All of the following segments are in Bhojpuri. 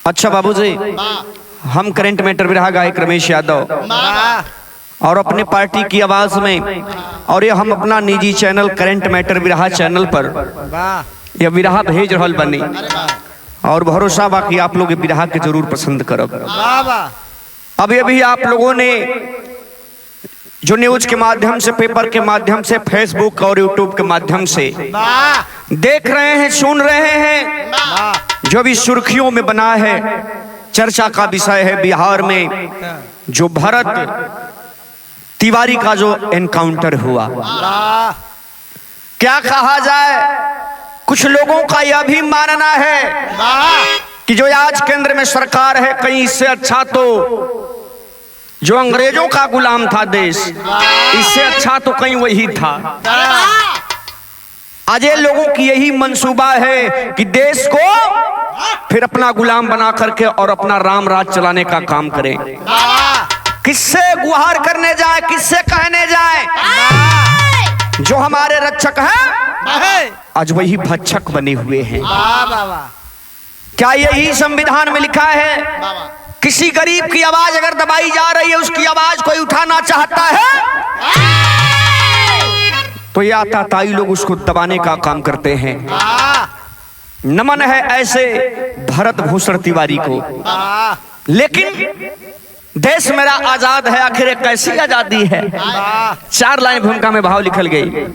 अच्छा बाबूजी, हम करंट मैटर विरहा गायक रमेश यादव और अपने पार्टी की आवाज में और ये हम अपना निजी चैनल करंट मैटर विरहा चैनल पर यह विरहा भेज रहल बनी और भरोसा बाकी आप लोग विरहा के जरूर पसंद करब। अब ये भी आप लोगों ने जो न्यूज के माध्यम से, पेपर के माध्यम से, फेसबुक और यूट्यूब के माध्यम से देख रहे हैं, सुन रहे हैं, जो भी सुर्खियों में बना है, चर्चा का विषय है बिहार में जो भरत तिवारी का जो एनकाउंटर हुआ। क्या कहा जाए, कुछ लोगों का यह भी मानना है कि जो आज केंद्र में सरकार है, कहीं इससे अच्छा तो जो अंग्रेजों का गुलाम था देश, इससे अच्छा तो कहीं वही था। आज ये लोगों की यही मंसूबा है कि देश को फिर अपना गुलाम बना करके और अपना राम राज चलाने का काम करें। किससे गुहार करने जाए, किससे कहने जाए, जो हमारे रक्षक हैं आज वही भक्षक बने हुए हैं। क्या यही संविधान में लिखा है? किसी गरीब की आवाज अगर दबाई जा रही है, उसकी आवाज कोई उठाना चाहता है तो ये आताताई लोग उसको दबाने का काम करते हैं। नमन है ऐसे भरत भूषण तिवारी को। लेकिन देश मेरा आजाद है, आखिर एक कैसी आजादी है? 4 लाइन भूमिका में भाव लिखल गई।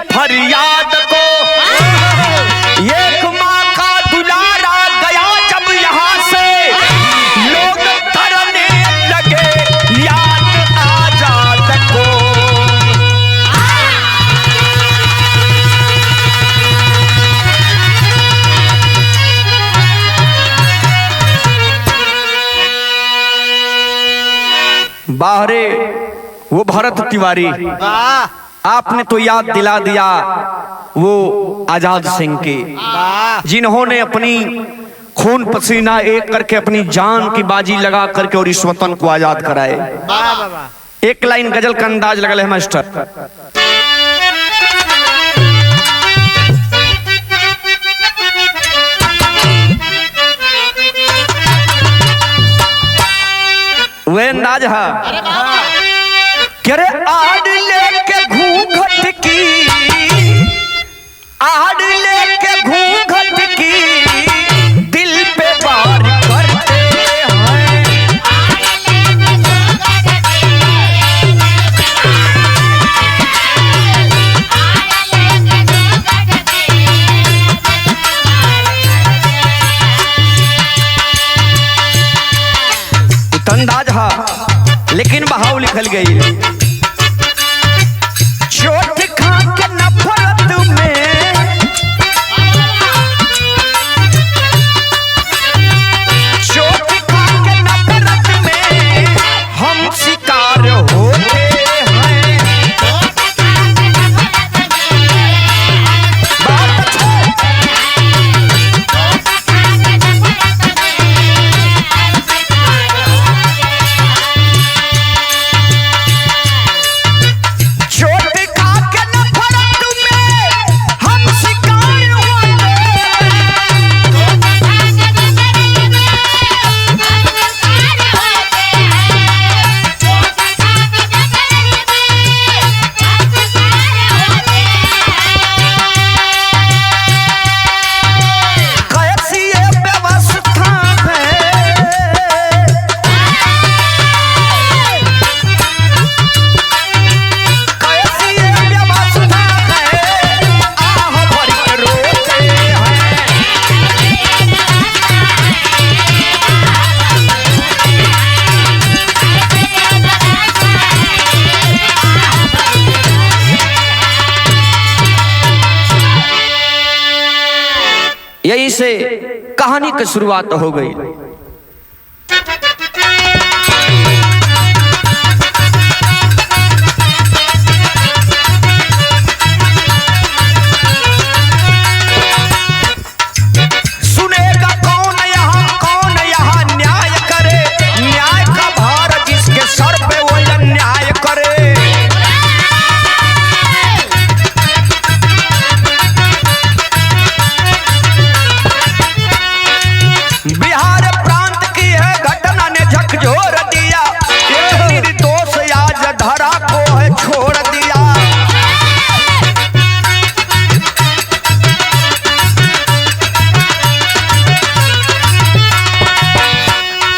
फरियाद को एक माँ का दुलारा गया जब यहाँ से, लोग करने लगे याद आजाद को। बाहरे वो भरत तिवारी, आपने तो याद दिला दिया वो आजाद सिंह के, जिन्होंने अपनी खून पसीना एक करके अपनी जान की बाजी लगा करके और इस वतन को आजाद कराए। एक लाइन गजल का अंदाज लगल है मास्टर। वे अंदाज है कि रे आड़ लेके घूंघट की, आड़ लेके घूंघट की दिल पे वार करते हैं। अंदाज हा लेकिन बहाव लिखल गई। चोट खा के नफरत में, चोट खा के नफरत में हम शिकार होते हैं। बात अच्छे। यहीं से कहानी की शुरुआत हो गई। सुनेगा कौन यहाँ न्याय करे, न्याय का भार जिसके सर पे वो अन्याय करे। बिहार प्रांत की है घटना ने झकझोर दिया, एक निर्दोष आज धरा को है छोड़ दिया।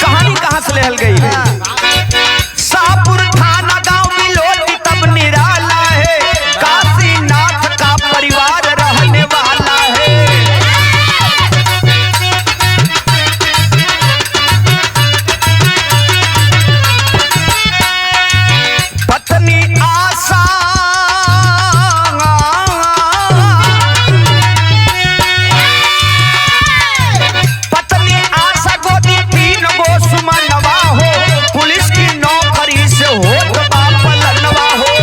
कहानी कहां से लहल गई है? शाहपुर थाना गांव बिलोटी तब निराला है, काशीनाथ का परिवार रहने वाला है। पत्नी आशा गोदी 3 गो सुमनवा हो, पुलिस की नौकरी से होत बाप लनवा हो।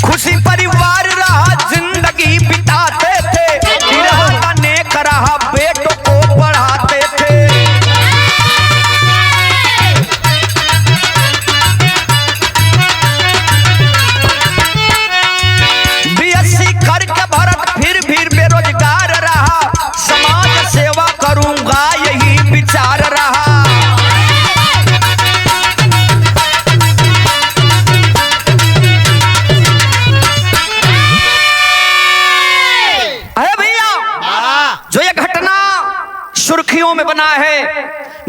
खुशी परिवार रहा, जिंदगी बिताते थे, इरादा नेक रहा, बेटों को पढ़ाते थे। बीएससी करके भरत फिर बेरोजगार रहा, समाज सेवा करूंगा यही विचार रहा। अरे भैया, जो ये घटना सुर्खियों में बना है,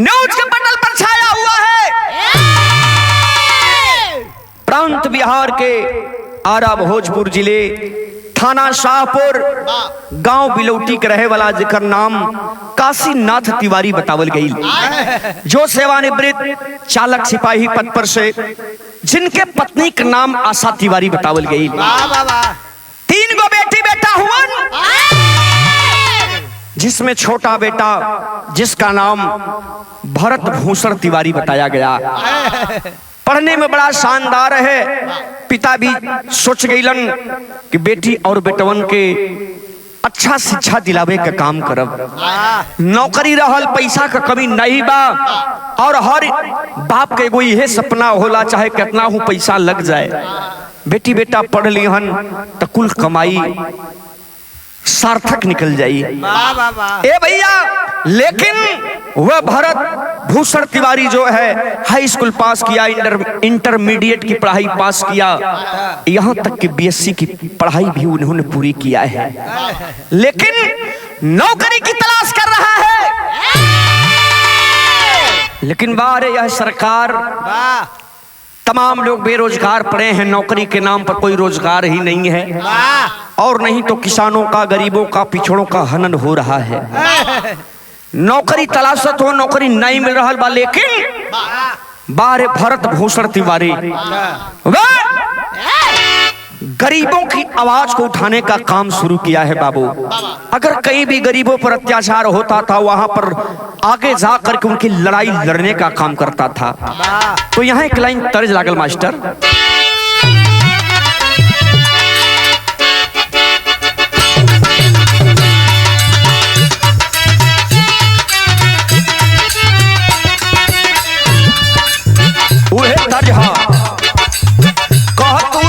न्यूज के पटल पर छाया हुआ है, प्रांत बिहार के आरा भोजपुर जिले थाना शाहपुर गांव बिलोटी के रहे वाला जिकर नाम काशीनाथ तिवारी बतावल गई, जो सेवानिवृत्त चालक सिपाही पद पर से, जिनके पत्नी का नाम आशा तिवारी बतावल गई। 3 गो बेटी बेटा हुआ, जिसमें छोटा बेटा जिसका नाम भरत भूषण तिवारी बताया गया, पढ़ने में बड़ा शानदार है। पिता भी सोच गईलन कि बेटी और बेटवन के अच्छा शिक्षा दिलावे का काम करब, नौकरी रहल, पैसा का कमी नहीं बा, और हर बाप के एगो यह सपना होला, चाहे कितना हो पैसा लग जाए, बेटी बेटा पढ़ लिहन तो कुल कमाई सार्थक निकल जाई। ए भैया, लेकिन वह भरत भूषण तिवारी जो है हाई स्कूल पास किया, इंटरमीडिएट की पढ़ाई पास किया, यहाँ तक कि बीएससी की पढ़ाई भी उन्होंने पूरी किया है, लेकिन नौकरी की तलाश कर रहा है। लेकिन बारे यह सरकार, तमाम लोग बेरोजगार पड़े हैं, नौकरी के नाम पर कोई रोजगार ही नहीं है, और नहीं तो किसानों का, गरीबों का, पिछड़ों का हनन हो रहा है। नौकरी तलाशत हो, नौकरी नहीं मिल रहा बा, लेकिन बारे भरत भूषण तिवारी गरीबों की आवाज को उठाने का काम शुरू किया है। बाबू, अगर कहीं भी गरीबों पर अत्याचार होता था, वहां पर आगे जा करके उनकी लड़ाई लड़ने का काम करता था। तो यहाँ एक लाइन तर्ज लागल मास्टर, उहे तर्ज हा, कह तू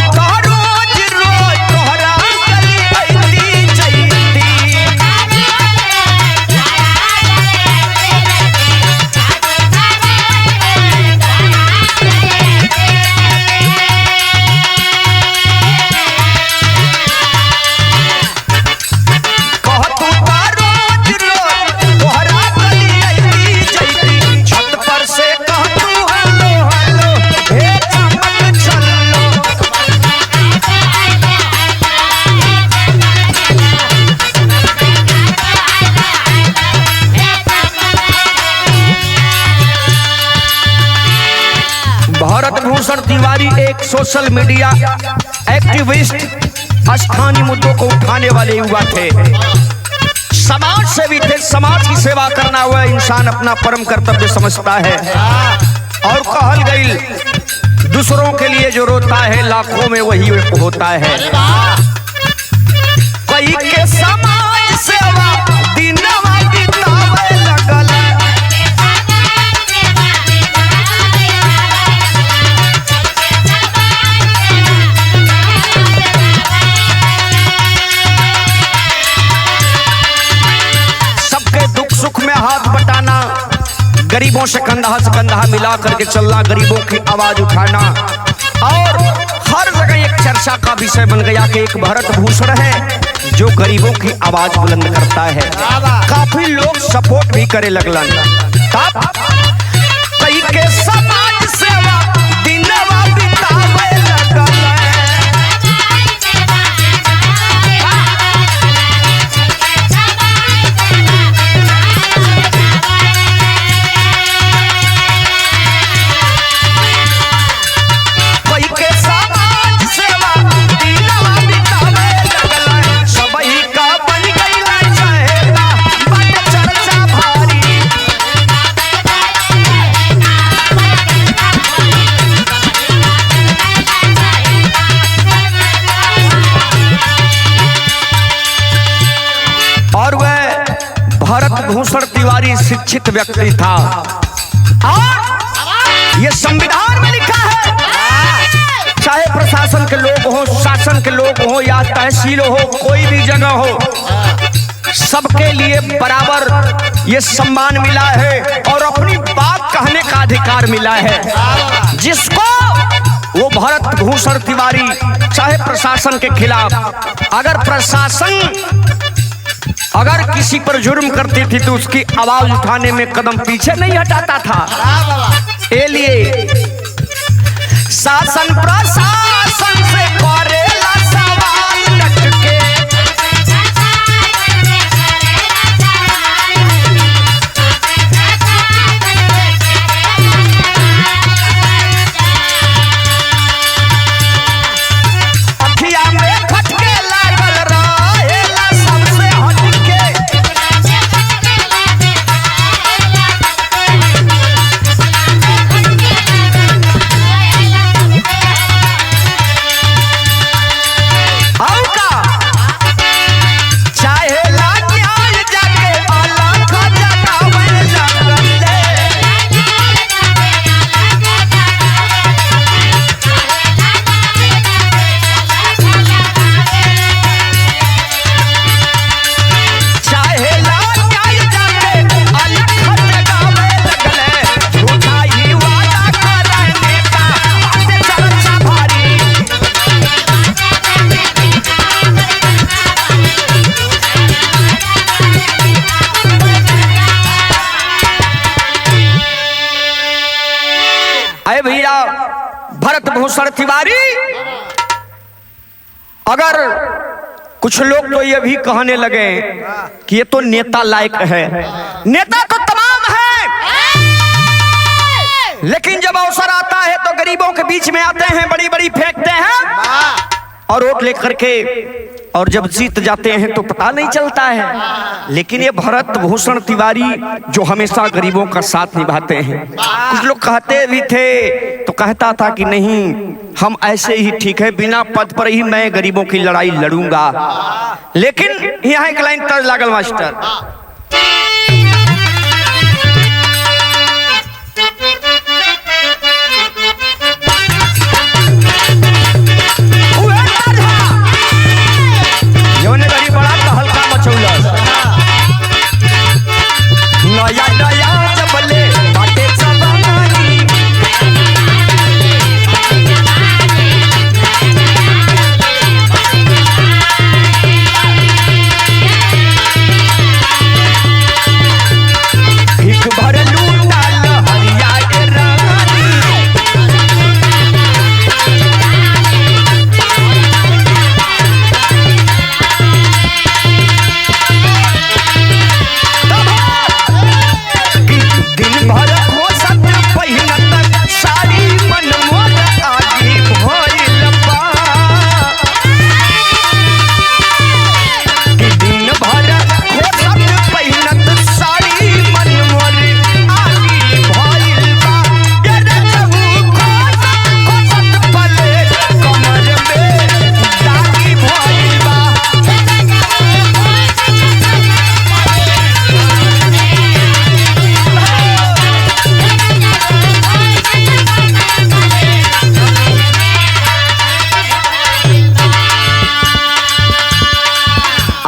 सोशल मीडिया एक्टिविस्ट, स्थानीय मुद्दों को उठाने वाले युवा थे, समाज सेवी थे। समाज की सेवा करना हुआ इंसान अपना परम कर्तव्य समझता है। और कहल गई, दूसरों के लिए जो रोता है लाखों में वही एक होता है। कई के समाज सेवा दिनवा बितावे लगल, सबके दुख सुख में हाथ बटाना, गरीबों से कंधा मिला करके चलना, गरीबों की आवाज उठाना। और हर जगह एक चर्चा का विषय बन गया कि एक भरत भूषण है जो गरीबों की आवाज बुलंद करता है। काफी लोग सपोर्ट भी करे लगलन। कई के समाज सेवा दिनवा बितावे लगल, भूषण तिवारी शिक्षित व्यक्ति था। और ये संविधान में लिखा है, चाहे प्रशासन के लोग हो, शासन के लोग हो या तहसील हो, कोई भी जगह हो, सबके लिए बराबर ये सम्मान मिला है और अपनी बात कहने का अधिकार मिला है। जिसको वो भरत भूषण तिवारी चाहे प्रशासन के खिलाफ, अगर प्रशासन अगर किसी पर जुर्म करती थी तो उसकी आवाज उठाने में कदम पीछे नहीं हटाता था। ये लिए शासन प्रशासन से करेला सवाल लटके, अखिया में खटके लागल रहेला सबसे हटके। भरत भूषण तिवारी, अगर कुछ लोग तो ये भी कहने लगे कि ये तो नेता लायक है। नेता तो तमाम है, लेकिन जब अवसर आता है तो गरीबों के बीच में आते हैं, बड़ी बड़ी फेंकते हैं और वोट लेकर के, और जब जीत जाते हैं तो पता नहीं चलता है। लेकिन ये भरत भूषण तिवारी जो हमेशा गरीबों का साथ निभाते हैं। कुछ लोग कहते भी थे तो कहता था कि नहीं, हम ऐसे ही ठीक है, बिना पद पर ही मैं गरीबों की लड़ाई लड़ूंगा। लेकिन यहाँ एक लाइन तर्ज लागल मास्टर, नया नया जबले बाटे सवारी,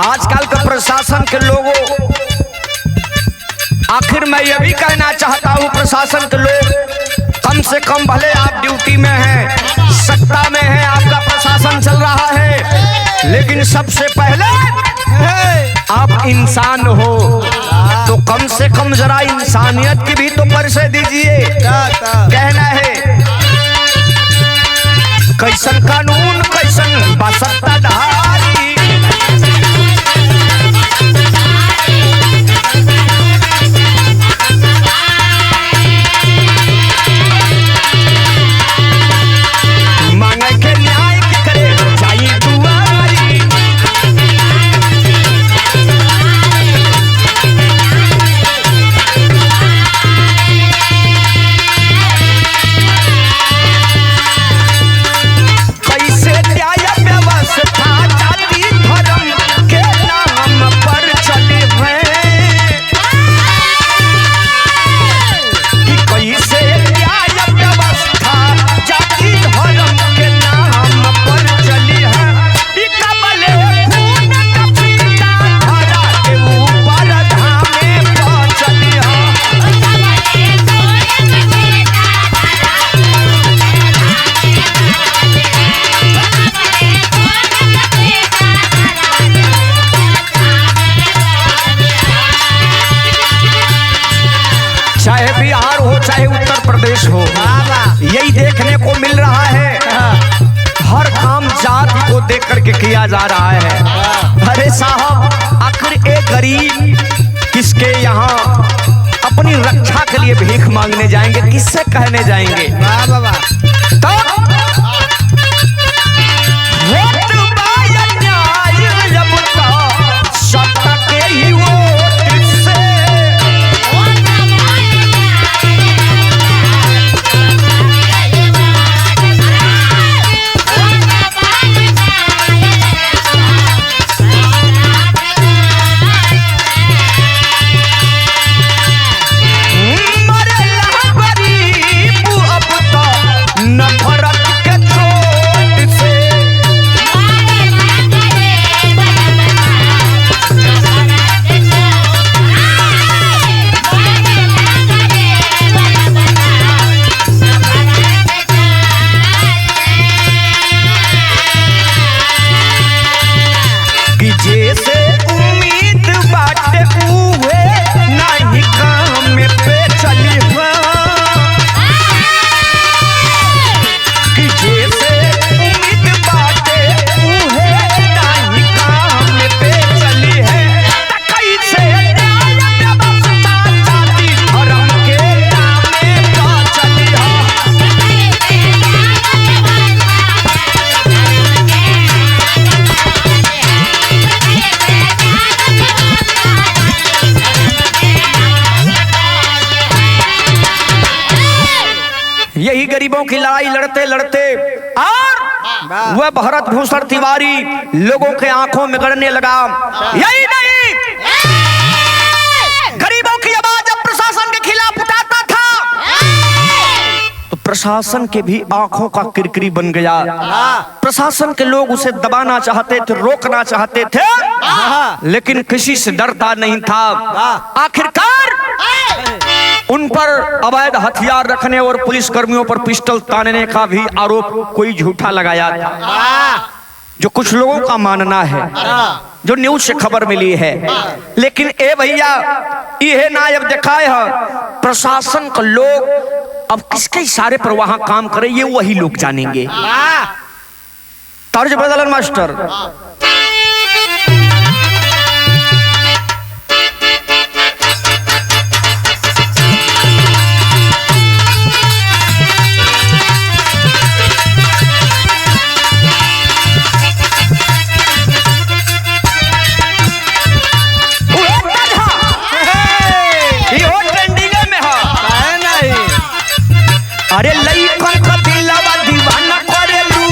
आजकल के प्रशासन के लोगों, आखिर मैं ये भी कहना चाहता हूँ प्रशासन के लोग, कम से कम भले आप ड्यूटी में हैं, सत्ता में हैं, आपका प्रशासन चल रहा है, लेकिन सबसे पहले आप इंसान हो, तो कम से कम जरा इंसानियत की भी तो परिचय दीजिए। कहना है कैसन कानून कैसन बसत्ताधारी, मांगे के न्याय के करे जाई दुआरी, कैसे न्याय व्यवस्था जाति धर्म के नाम पर चले हैं, कि कैसे न्याय व्यवस्था जाति धर्म के नाम पर चली है, कि कबले खून का पीता धरा के ऊपर धामे पर चली है। चाहे बिहार हो चाहे उत्तर प्रदेश हो, यही देखने को मिल रहा है, हर काम जाति को देख करके किया जा रहा है। अरे साहब, आखिर एक गरीब किसके यहाँ अपनी रक्षा के लिए भीख मांगने जाएंगे, किससे कहने जाएंगे? तो वोट बाया न्याय जब तो सत्ता के ही वोट से, मरेला गरीब अब तो नफरत के चोट से, कि जैसे उम्मीद बाटे उहे नहीं काम में पे चली है, कि जैसे उम्मीद बाटे उहे नहीं काम में पे चली है, त कैसे न्याय व्यवस्था जाति धर्म के नामे पर चली है। यही गरीबों की लड़ाई लड़ते लड़ते और वह भरत भूषण तिवारी लोगों के आंखों में गड़ने लगा। यही नहीं, गरीबों की आवाज जब प्रशासन के खिलाफ उठाता था तो प्रशासन के भी आंखों का किरकिरी बन गया। प्रशासन के लोग उसे दबाना चाहते थे, रोकना चाहते थे, लेकिन किसी से डरता नहीं था। आखिरकार उन पर अवैध हथियार रखने और पुलिस कर्मियों पर पिस्टल तानने का भी आरोप कोई झूठा लगाया था, जो कुछ लोगों का मानना है, जो न्यूज से खबर मिली है। लेकिन ए भैया, ये ना अब दिखाए है प्रशासन का लोग अब किसके इशारे पर वहां काम करे, ये वही लोग जानेंगे। तर्ज बदलन मास्टर। अरे लइकन का दिलवा दीवाना करेलू,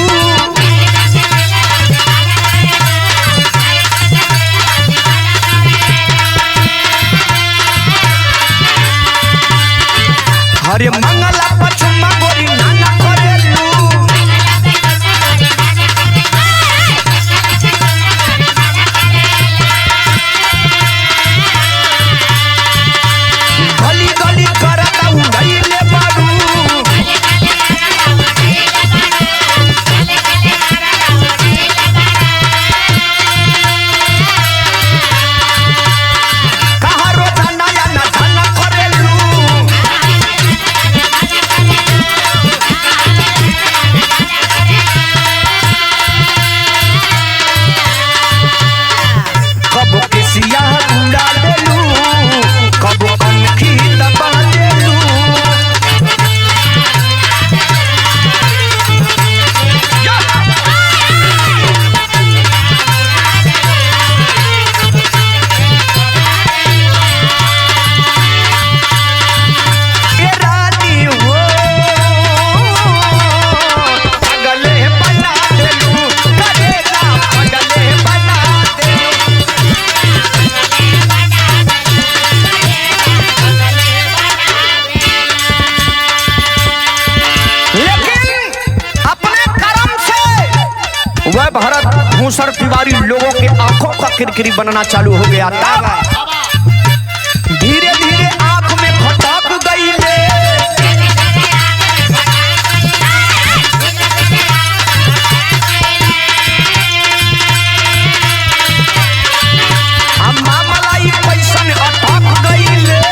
भूषण तिवारी लोगों के आंखों का किरकिरी बनना चालू हो गया था। धीरे धीरे आंख में खटक गई ले, अम्मा मलाई पैसन अटक गई ले।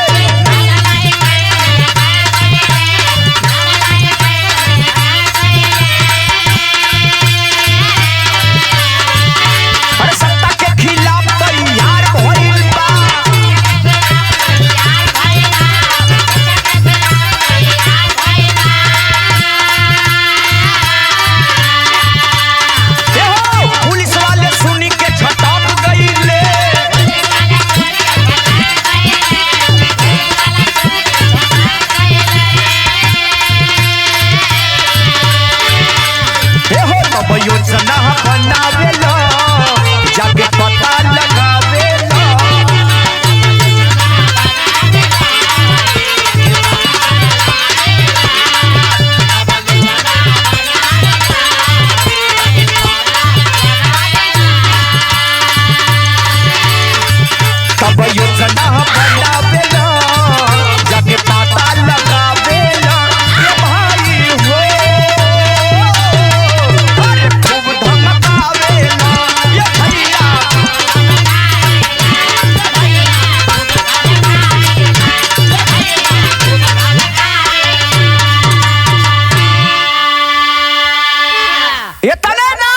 अरे सत्ता के खिलाफ तैयार भइल बा, पुलिस वाले सुनी के झटक गई ले। तब योजना बनावेला, जाके पता लगावेला। तब योजना बनावेला, जाके पता लगावेला। ये भाई हो, अरे खूब धमकावेला। ये भैया इतने ना,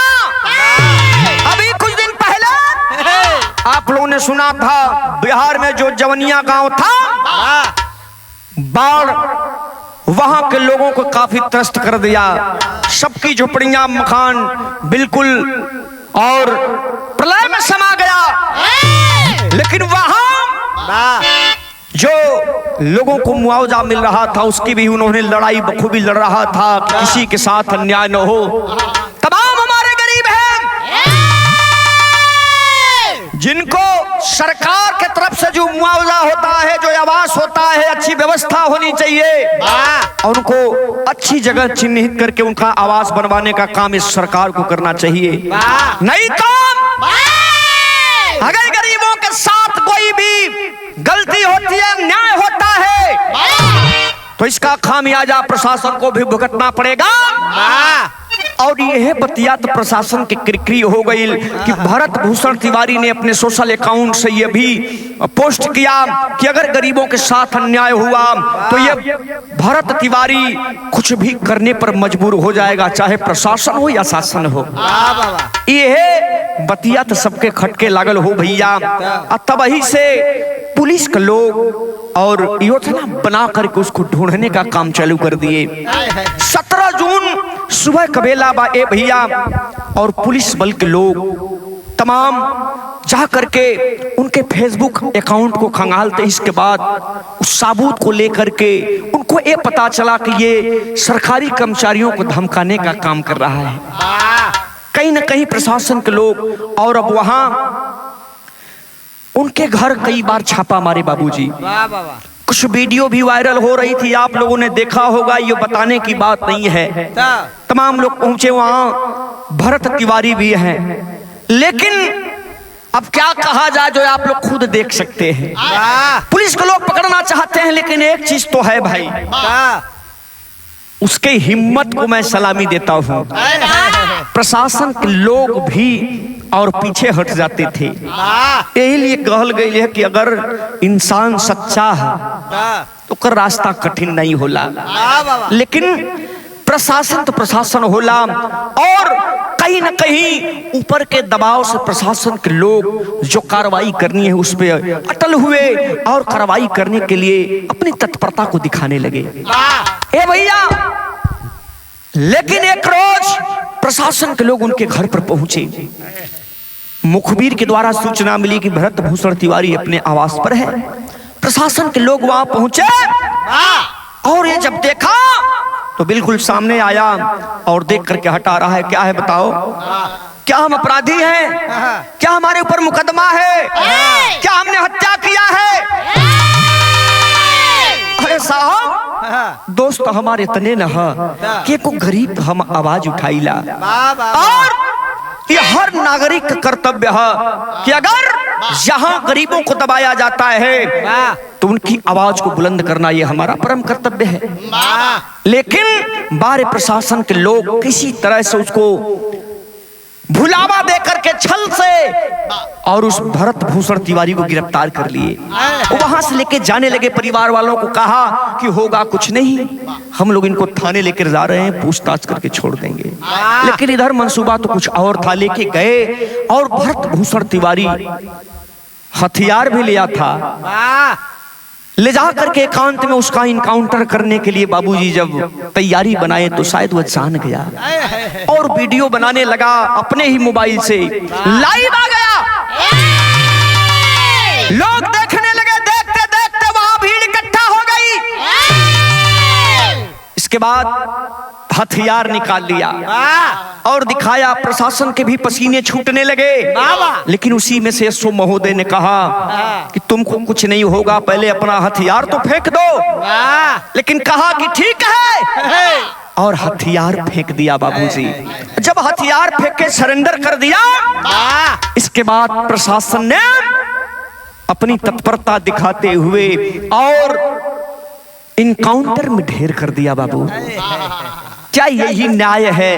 अभी कुछ दिन पहले आप लोगों ने सुना था बिहार में जो जवनिया गांव था, बाढ़ वहां के लोगों को काफी त्रस्त कर दिया। सबकी झोपड़ियां मकान बिल्कुल और प्रलय में समा गया। लेकिन वहां जो लोगों को मुआवजा मिल रहा था उसकी भी उन्होंने लड़ाई बखूबी लड़ रहा था, किसी के साथ अन्याय न हो। तमाम हमारे गरीब हैं जिनको सरकार के तरफ से जो मुआवजा होता है, जो आवास होता है, अच्छी व्यवस्था होनी चाहिए और उनको अच्छी जगह चिन्हित करके उनका आवास बनवाने का काम इस सरकार को करना चाहिए। नहीं तो अगर गरीबों के साथ कोई भी गलती होती है, अन्याय होता है, तो इसका खामियाजा प्रशासन को भी भुगतना पड़ेगा। और यह बतिया तो प्रशासन की किरकिरी हो गई कि भरत भूषण तिवारी ने अपने सोशल अकाउंट से यह भी पोस्ट किया कि अगर गरीबों के साथ अन्याय हुआ तो यह भरत तिवारी कुछ भी करने पर मजबूर हो जाएगा, चाहे प्रशासन हो या शासन हो। यह बतिया तो सबके खटके लागल हो भैया। तबही से पुलिस के लोग और योजना बना करके उसको ढूंढने का काम चालू कर दिए। 17 जून सुबह कबेला बा ए भैया और पुलिस बल के लोग तमाम जा करके उनके फेसबुक अकाउंट को खंगालते। इसके बाद उस साबूत को लेकर के उनको ये पता चला कि ये सरकारी कर्मचारियों को धमकाने का काम कर रहा है। कहीं न कहीं प्रशासन के लोग और अब वहां उनके घर कई बार छापा मारे बाबूजी। कुछ वीडियो भी वायरल हो रही थी, आप लोगों ने देखा होगा, ये बताने की बात नहीं है। तमाम लोग पहुंचे वहां, भरत तिवारी भी हैं। लेकिन अब क्या कहा जाए जो आप लोग खुद देख सकते हैं। पुलिस को लोग पकड़ना चाहते हैं, लेकिन एक चीज तो है भाई, उसके हिम्मत को मैं सलामी देता हूं। प्रशासन के लोग भी और पीछे हट जाते थे। यही लिए कहल गई है कि अगर इंसान सच्चा है तो कर रास्ता कठिन नहीं होला। लेकिन प्रशासन तो प्रशासन होला और कहीं न कहीं ऊपर के दबाव से प्रशासन के लोग जो कार्रवाई करनी है उस पे अटल हुए और कार्रवाई करने के लिए अपनी तत्परता को दिखाने लगे। ए भैया, लेकिन एक रोज प्रशासन के लोग उनके घर पर पहुंचे। मुखबिर के द्वारा सूचना मिली कि भरत भूषण तिवारी अपने आवास पर है। प्रशासन के लोग वहां पहुंचे और ये जब देखा तो बिल्कुल सामने आया और देख करके हटा रहा है। क्या है बताओ, क्या हम अपराधी हैं? क्या हमारे ऊपर मुकदमा है? क्या हमने हत्या किया है? अरे साहब, दोस्त हमारे इतने न कि को गरीब हम आवाज उठाईला और ये हर नागरिक का कर्तव्य है कि अगर यहाँ गरीबों को दबाया जाता है तो उनकी आवाज को बुलंद करना ये हमारा परम कर्तव्य है। लेकिन बाहर प्रशासन के लोग किसी तरह से उसको भुलावा देकर के छल से और उस भरत भूषण तिवारी को गिरफ्तार कर लिए। वहां से लेके जाने लगे, परिवार वालों को कहा कि होगा कुछ नहीं, हम लोग इनको थाने लेकर जा रहे हैं, पूछताछ करके छोड़ देंगे। लेकिन इधर मंसूबा तो कुछ और था। लेके गए और भरत भूषण तिवारी हथियार भी लिया था, ले जा करके एकांत में उसका इनकाउंटर करने के लिए बाबूजी जब तैयारी बनाए तो शायद वह जान गया और वीडियो बनाने लगा अपने ही मोबाइल से, लाइव आ गया। लोग देखने लगे, देखते देखते वहां भीड़ इकट्ठा हो गई। इसके बाद हथियार निकाल लिया और दिखाया, प्रशासन के भी पसीने छूटने लगे। लेकिन उसी में से एसओ महोदय ने कहा कि तुमको कुछ नहीं होगा, पहले अपना हथियार तो फेंक दो। लेकिन कहा कि ठीक है और हथियार फेंक दिया बाबूजी। जब हथियार फेंक के सरेंडर कर दिया, इसके बाद प्रशासन ने अपनी तत्परता दिखाते हुए और इनकाउंटर में ढेर कर दिया बाबू। क्या यही न्याय है?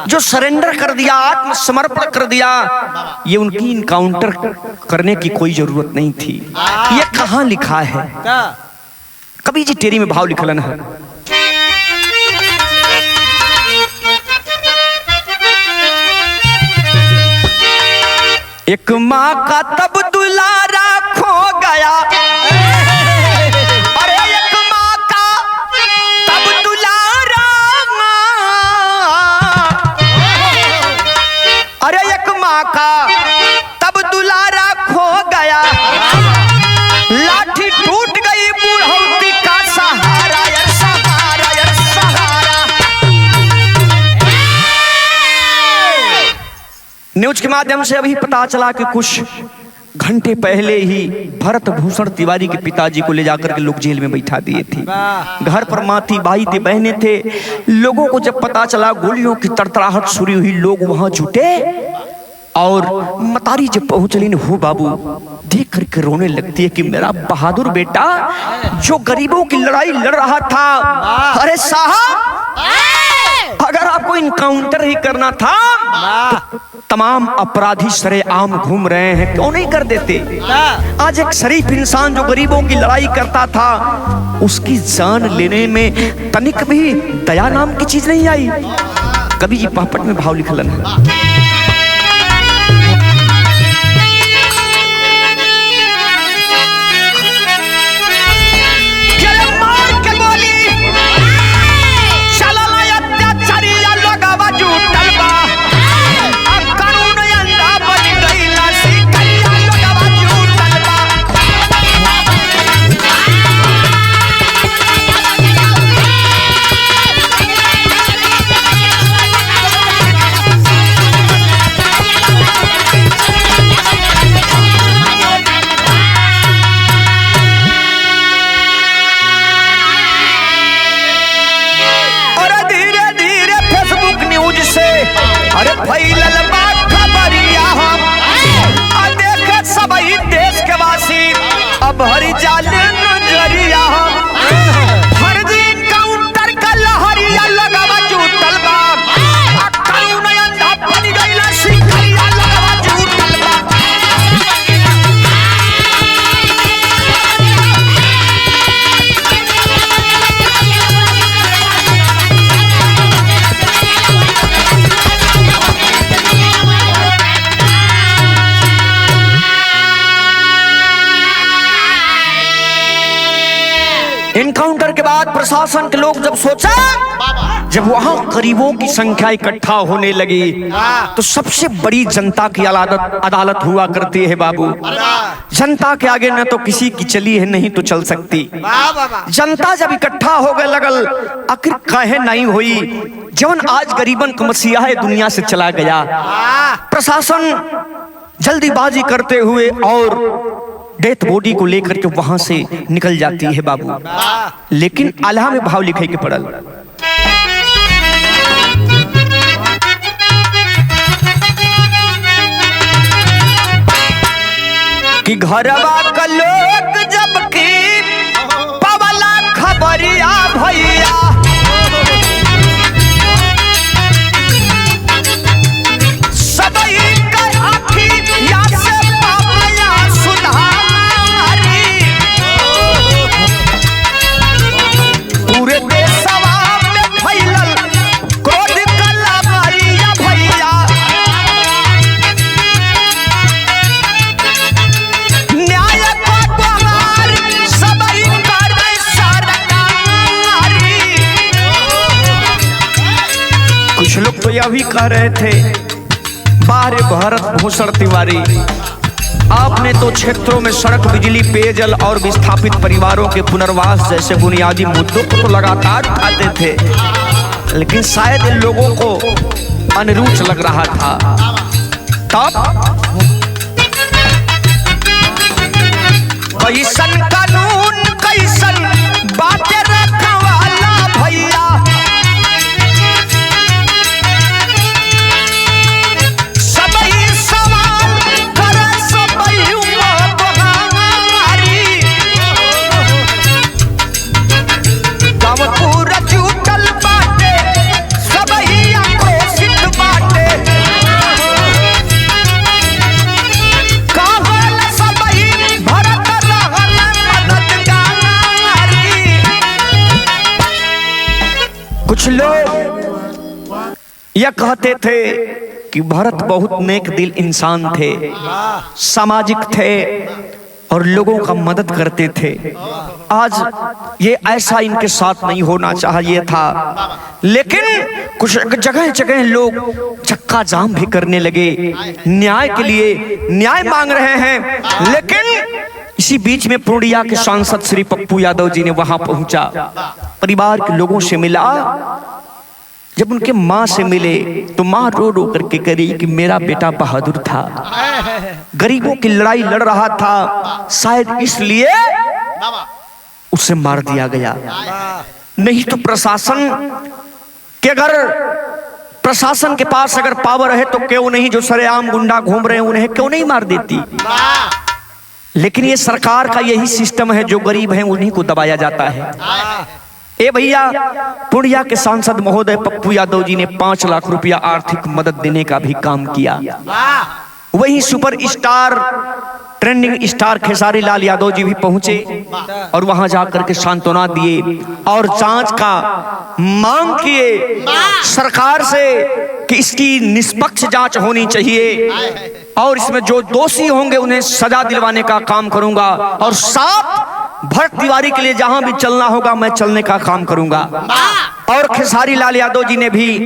जो सरेंडर कर दिया, आत्मसमर्पण कर दिया, ये उनकी इनकाउंटर करने की कोई जरूरत नहीं थी। ये कहां लिखा है? कवि जी टेरी में भाव लिखलन है, एक माँ का तब दुलारा खो गया, अरे एक माँ का तब दुलारा, अरे एक माँ का तब दुलारा खो गया, लाठी टूट गई बुढ़ौती का सहारा, यार सहारा, यार सहारा। न्यूज के माध्यम से अभी पता चला कि कुछ घंटे पहले ही भरत भूषण तिवारी के पिताजी को ले जाकर के लोग जेल में बैठा दिए थे। घर पर माँ थी, भाई थे, बहनें थे। लोगों को जब पता चला, गोलियों की तड़तड़ाहट शुरू हुई, लोग वहां जुटे और मतारी जब पहुंचली न, हो बाबू देख करके रोने लगती है कि मेरा बहादुर बेटा जो गरीबों की लड़ाई लड़ रहा था, अरे साहब अगर आपको इनकाउंटर ही करना था तो तमाम अपराधी सरेआम घूम रहे हैं, क्यों नहीं कर देते? आज एक शरीफ इंसान जो गरीबों की लड़ाई करता था, उसकी जान लेने में तनिक भी दया नाम की चीज नहीं आई। कवि जी पापट में भाव लिखलन है, अरे फैलल बा खबरिया हम देख सबही देश के वासी, अब हरी जाल नजरिया हम फर्जी काउंटर का लहरिया लगावा जुटल बा, कौन अंधा बन गइला शिकरिया लगावा जुटल बा। इनकाउंटर के बाद प्रशासन के लोग जब सोचा, जब वहां गरीबों की संख्या इकट्ठा होने लगी तो सबसे बड़ी जनता की अदालत हुआ करती है बाबू। जनता के आगे न तो किसी की चली है, नहीं तो चल सकती। जनता जब इकट्ठा हो गए लगल, आखिर काहे नहीं हुई, जवन आज गरीबन का मसीहा है दुनिया से चला गया। प्रशासन जल्दीबाजी करते हुए और डेथ बॉडी को लेकर के वहां से निकल जाती है बाबू। लेकिन आल्हा में भाव लिखे के पड़ल, कि घरवा का लोग जबकि पवला खबरिया भैया सबई के अखिया से पावला सुधारी पूरे देशवा में फैलल क्रोध कला भैया भैया न्याय को द्वार सबई करे सरकारी। कुछ लोग तो यह भी कह रहे थे, बाहर भरत भूषण तिवारी आपने तो क्षेत्रों में सड़क, बिजली, पेयजल और विस्थापित परिवारों के पुनर्वास जैसे बुनियादी मुद्दों को तो लगातार उठाते थे, लेकिन शायद इन लोगों को अनिरुच लग रहा था। तब कैसन कानून कैसन बातें रखवाला भैया सबई सवाल करे सबई बहारी गाँव पूरा जुटल बाटे सबई आक्रोशित बाटे कहल सबई भरत रहल मददगारी। कुछ लोग यह कहते थे कि भरत बहुत नेक दिल इंसान थे, सामाजिक थे और लोगों का मदद करते थे। आज ये ऐसा इनके साथ नहीं होना चाहिए था, लेकिन कुछ जगह जगह लोग चक्का जाम भी करने लगे, न्याय के लिए न्याय मांग रहे हैं। लेकिन इसी बीच में पूर्णिया के सांसद श्री पप्पू यादव जी ने वहां पहुंचा, परिवार के लोगों से मिला। जब उनके माँ से मिले तो माँ रो रो करके करी कि मेरा बेटा बहादुर था, गरीबों की लड़ाई लड़ रहा था, शायद इसलिए उसे मार दिया गया। नहीं तो प्रशासन के अगर प्रशासन के पास अगर पावर है तो क्यों नहीं, जो सरेआम गुंडा घूम रहे हैं उन्हें क्यों नहीं मार देती। लेकिन ये सरकार का यही सिस्टम है, जो गरीब हैं उन्हीं को दबाया जाता है। ए भैया, पूर्णिया के सांसद महोदय पप्पू यादव जी ने 5 लाख रुपया आर्थिक मदद देने का भी काम किया। वहीं super star trending star Khesari Lal Yadav ji भी पहुंचे और वहां जाकर के सांत्वना दिए और जांच का मांग किए सरकार से कि इसकी निष्पक्ष जांच होनी चाहिए और इसमें जो दोषी होंगे उन्हें सजा दिलवाने का काम करूंगा और साथ भरत तिवारी के लिए जहां भी चलना होगा मैं चलने का काम करूंगा। और खेसारी लाल यादव जी ने भी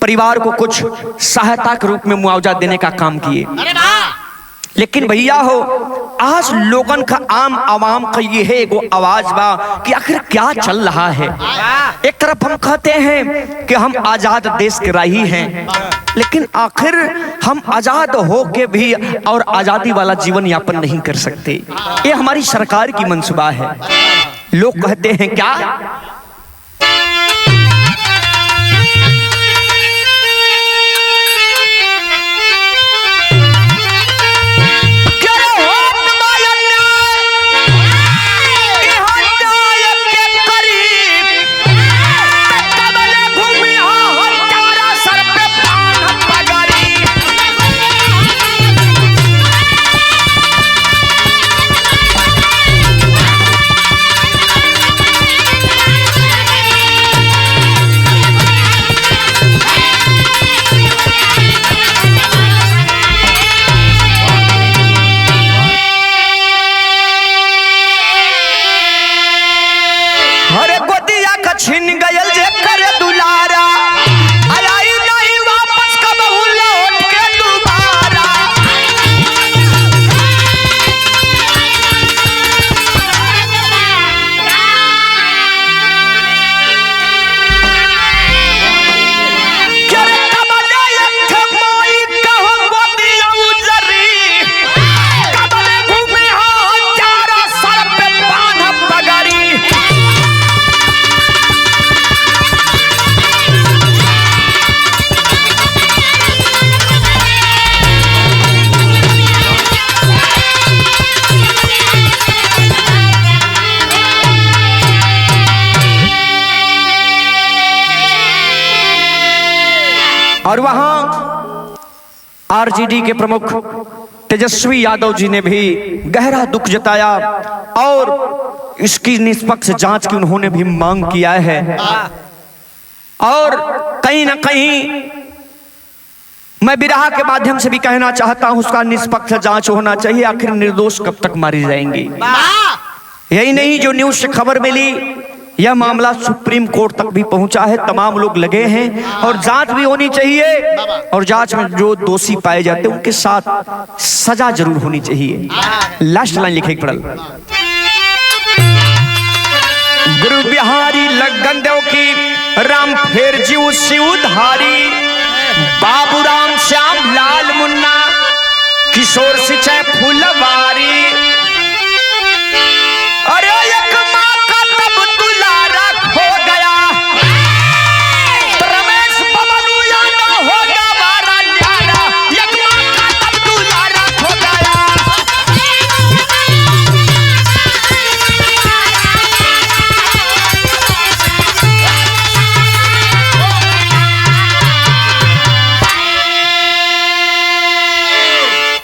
परिवार को कुछ सहायता के रूप में मुआवजा देने का काम किए। लेकिन भैया हो, आज लोगन का आम आवाम का ये है एगो आवाज बा कि आखिर क्या चल रहा है। एक तरफ हम कहते हैं कि हम आजाद देश के राही हैं, लेकिन आखिर हम आजाद हो के भी और आजादी वाला जीवन यापन नहीं कर सकते। ये हमारी सरकार की मंसूबा है। लोग कहते हैं क्या, छिन गयल जे करे दुलारा आई नहीं वापस कबहू लौट के दोबारा। करे कबले एक माई कहो गोदिया उजरी कबले घूमे हां चारा सर पे बांध पगड़ी। आरजेडी के प्रमुख तेजस्वी यादव जी ने भी गहरा दुख जताया और इसकी निष्पक्ष जांच की उन्होंने भी मांग किया है। और कहीं ना कहीं मैं बिरहा के माध्यम से भी कहना चाहता हूं उसका निष्पक्ष जांच होना चाहिए। आखिर निर्दोष कब तक मारी जाएंगी? यही नहीं, जो न्यूज से खबर मिली यह मामला सुप्रीम कोर्ट तक भी पहुंचा है, तमाम लोग लगे हैं और जांच भी होनी चाहिए और जांच में जो दोषी पाए जाते हैं उनके साथ सजा जरूर होनी चाहिए। लास्ट लाइन लिखे पड़ल, गुरु बिहारी लगन देव की राम फेर जीव शिवधारी, बाबू राम श्याम लाल मुन्ना किशोर सिंचाई फुलवा